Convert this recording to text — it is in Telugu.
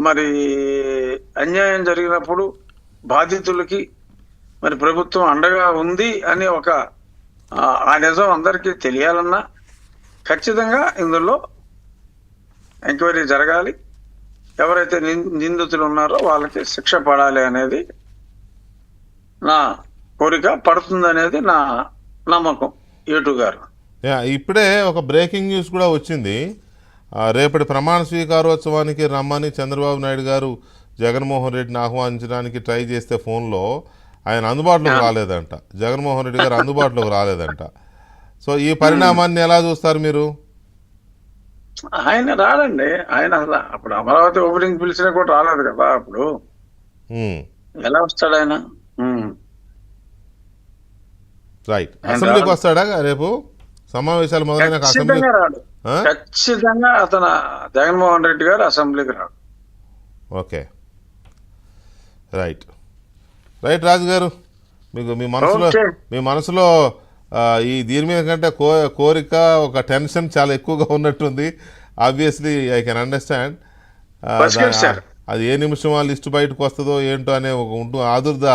మరి అన్యాయం జరిగినప్పుడు బాధితులకి మరి ప్రభుత్వం అండగా ఉంది అని ఒక ఆ నిజం అందరికీ తెలియాలన్నా ఖచ్చితంగా ఇందులో ఎంక్వైరీ జరగాలి. ఎవరైతే నిందితులు ఉన్నారో వాళ్ళకి శిక్ష పడాలి అనేది నా కోరిక, పడుతుంది అనేది నా నమ్మకం. ఏటు గారు, ఇప్పుడే ఒక బ్రేకింగ్ న్యూస్ కూడా వచ్చింది. రేపటి ప్రమాణ స్వీకారోత్సవానికి రమ్మని చంద్రబాబు నాయుడు గారు జగన్మోహన్ రెడ్డిని ఆహ్వానించడానికి ట్రై చేస్తే ఫోన్లో ఆయన అందుబాటులోకి రాలేదంట. జగన్మోహన్ రెడ్డి గారు అందుబాటులోకి రాలేదంట. సో ఈ పరిణామాన్ని ఎలా చూస్తారు మీరు? ఆయన రాడండి. ఆయన అసలు అప్పుడు అమరావతి ఓపెనింగ్ పిలిచినా కూడా రాలేదు కదా. అప్పుడు ఎలా వస్తాడు ఆయన? రైట్. అసెంబ్లీకి వస్తాడా రేపు? సమావేశాలు మొదలైన ఖచ్చితంగా రాడు. ఖచ్చితంగా అతను జగన్మోహన్ రెడ్డి గారు అసెంబ్లీకి రాడు. Okay, right right. రాజు గారు, మీకు మీ మనసులో ఈ దీని మీద కంటే కోరిక, ఒక టెన్షన్ చాలా ఎక్కువగా ఉన్నట్టుంది. Obviously I can understand. అది ఏ నిమిషం ఆ లిస్టు బయటకు వస్తుందో ఏంటో అనే ఒక ఆదుర్ద